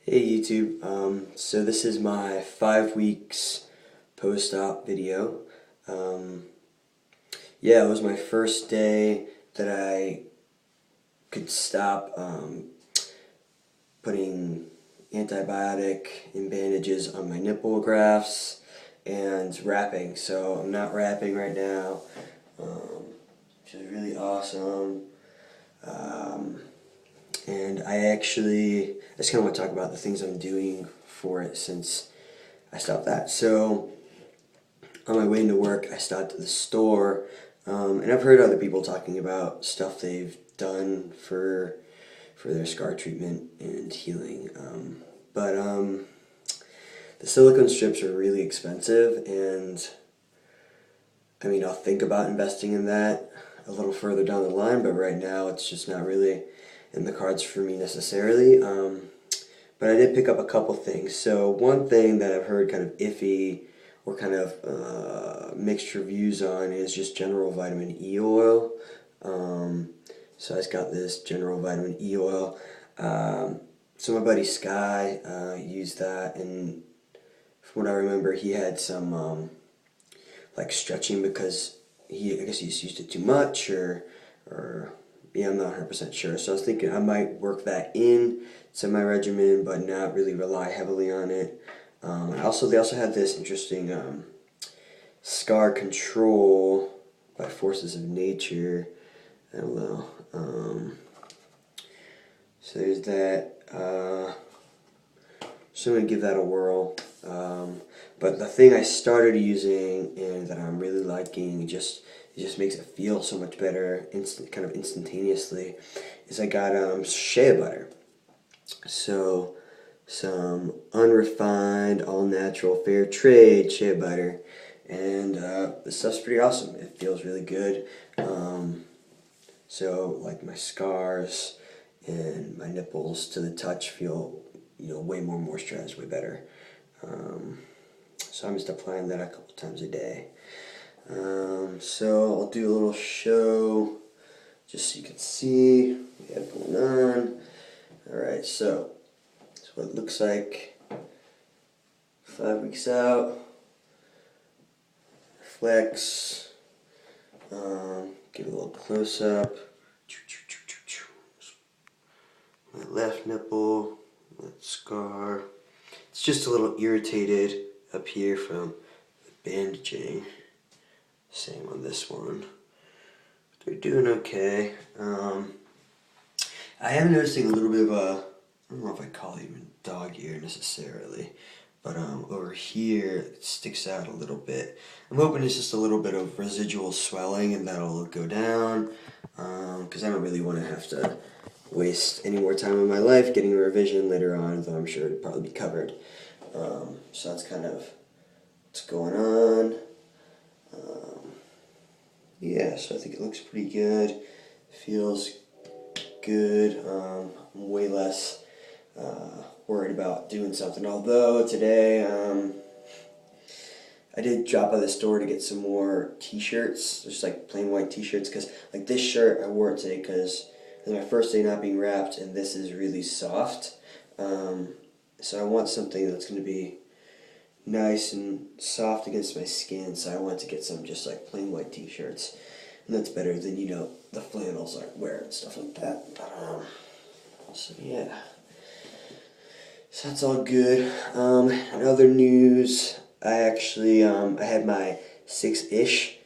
Hey YouTube, so this is my 5 weeks post-op video. Um, yeah, it was my first day that I could stop putting antibiotic and bandages on my nipple grafts and wrapping. So I'm not wrapping right now, which is really awesome. And I just kind of want to talk about the things I'm doing for it since I stopped that. So on my way into work, I stopped at the store, and I've heard other people talking about stuff they've done for their scar treatment and healing. But the silicone strips are really expensive, and I mean, I'll think about investing in that a little further down the line, but right now it's just not really in the cards for me necessarily. But I did pick up a couple things. So one thing that I've heard kind of iffy or kind of mixed reviews on is just general vitamin E oil. So I just got this general vitamin E oil. So my buddy Sky used that, and from what I remember, he had some like stretching because I guess he's used it too much, or yeah, I'm not 100% sure. So I was thinking I might work that in to my regimen, but not really rely heavily on it. They also had this interesting scar control by forces of nature. I don't know. So there's that. So I'm gonna give that a whirl. But the thing I started using and that I'm really liking, it just makes it feel so much better, kind of instantaneously, is I got shea butter. So some unrefined, all natural, fair trade shea butter, and this stuff's pretty awesome. It feels really good. So like my scars and my nipples to the touch feel, way more moisturized, way better. So I'm just applying that a couple times a day. So I'll do a little show just so you can see what we have going on. Alright, so that's what it looks like 5 weeks out. Flex. Give it a little close up. My left nipple, that scar. It's just a little irritated up here from the bandaging. Same on this one. They're doing okay. I am noticing a little bit of I don't know if I call it even dog ear necessarily, but over here it sticks out a little bit. I'm hoping it's just a little bit of residual swelling and that'll go down, because I don't really want to have to waste any more time in my life getting a revision later on, though I'm sure it'll probably be covered. So that's kind of what's going on. Yeah, so I think it looks pretty good. Feels good. I'm way less worried about doing something. Although today I did drop by the store to get some more t-shirts, just like plain white t-shirts, because like this shirt I wore it today because it's my first day not being wrapped, and this is really soft. So I want something that's going to be nice and soft against my skin, so I want to get some just like plain white t-shirts, and that's better than the flannels I wear and stuff like that. But so yeah, so that's all good. In other news, I actually I had my 6-ish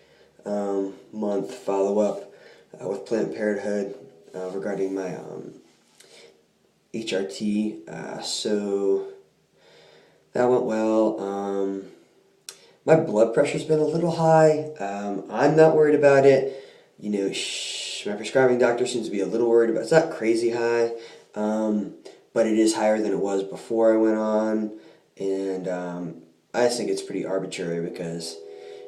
month follow-up with Planned Parenthood regarding my HRT, so that went well. My blood pressure's been a little high. I'm not worried about it. My prescribing doctor seems to be a little worried about it. It's not crazy high, but it is higher than it was before I went on. And I just think it's pretty arbitrary because,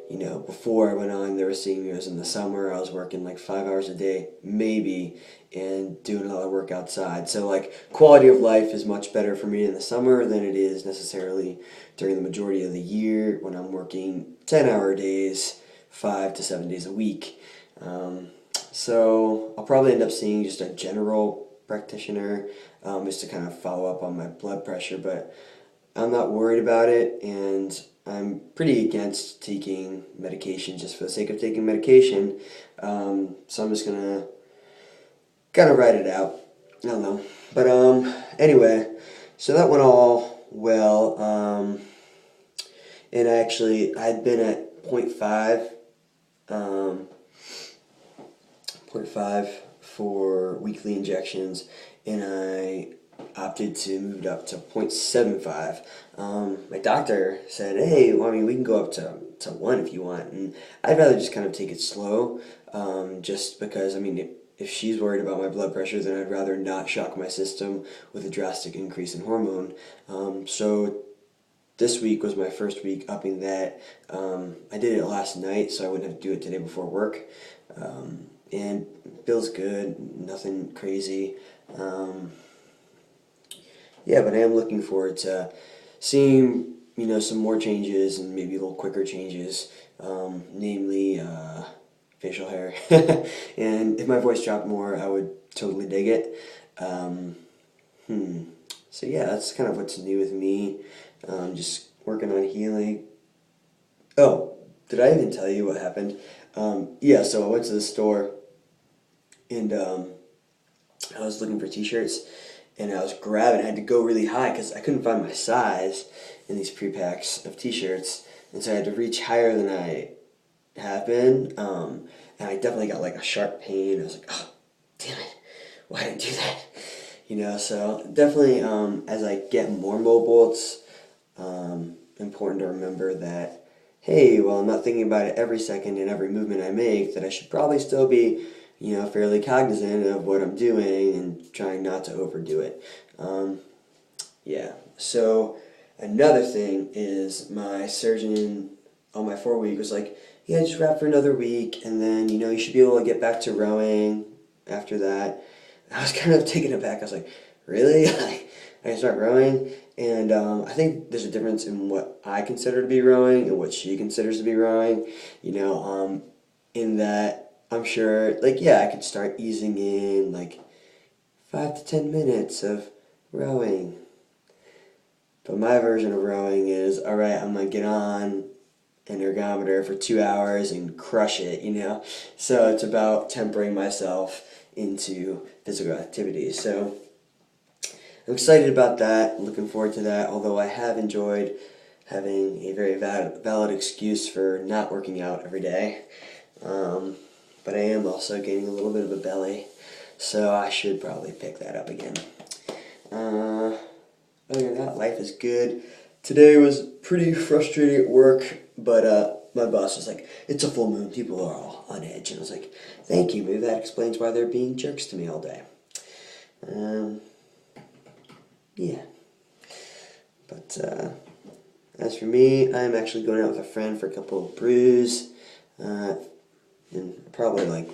before I went on, they were seeing me as in the summer. I was working like 5 hours a day, maybe, and doing a lot of work outside. So like quality of life is much better for me in the summer than it is necessarily during the majority of the year when I'm working 10-hour days, 5 to 7 days a week. So I'll probably end up seeing just a general practitioner just to kind of follow up on my blood pressure, but I'm not worried about it, and I'm pretty against taking medication just for the sake of taking medication. So I'm just gonna kind of write it out. I don't know. But anyway, so that went all well. And I'd been at 0.5, 0.5 for weekly injections, and I opted to move it up to 0.75. My doctor said, hey, well, I mean, we can go up to 1 if you want, and I'd rather just kind of take it slow, just because, I mean, if she's worried about my blood pressure, then I'd rather not shock my system with a drastic increase in hormone. So this week was my first week upping that. I did it last night, so I wouldn't have to do it today before work. And feels good, nothing crazy. Yeah, but I am looking forward to seeing, some more changes and maybe a little quicker changes, namely facial hair. And if my voice dropped more, I would totally dig it. So yeah, that's kind of what's new with me. Just working on healing. Oh, did I even tell you what happened? Yeah, so I went to the store, and I was looking for t-shirts, and I was grabbing. I had to go really high because I couldn't find my size in these pre-packs of t-shirts, and so I had to reach higher than I have been, and I definitely got like a sharp pain. I was like, oh, damn it, why did I do that? So definitely as I get more mobile, it's important to remember that, hey, well, I'm not thinking about it every second and every movement I make, that I should probably still be, fairly cognizant of what I'm doing and trying not to overdo it. Yeah, so another thing is my surgeon on my 4-week was like, yeah, just wrap for another week, and then, you should be able to get back to rowing after that. I was kind of taken aback. I was like, really? I can start rowing? And I think there's a difference in what I consider to be rowing and what she considers to be rowing, in that I'm sure, I could start easing in, 5 to 10 minutes of rowing. But my version of rowing is, all right, I'm going to get on an ergometer for 2 hours and crush it, So it's about tempering myself into physical activity. So I'm excited about that, looking forward to that, although I have enjoyed having a very valid excuse for not working out every day. But I am also gaining a little bit of a belly, so I should probably pick that up again. Other than that, life is good. Today was pretty frustrating at work, but my boss was like, it's a full moon, people are all on edge. And I was like, thank you, maybe that explains why they're being jerks to me all day. Yeah. But as for me, I'm actually going out with a friend for a couple of brews in probably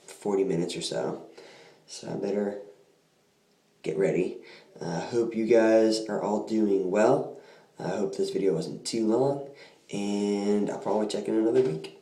40 minutes or so. So I better get ready. I hope you guys are all doing well. I hope this video wasn't too long, and I'll probably check in another week.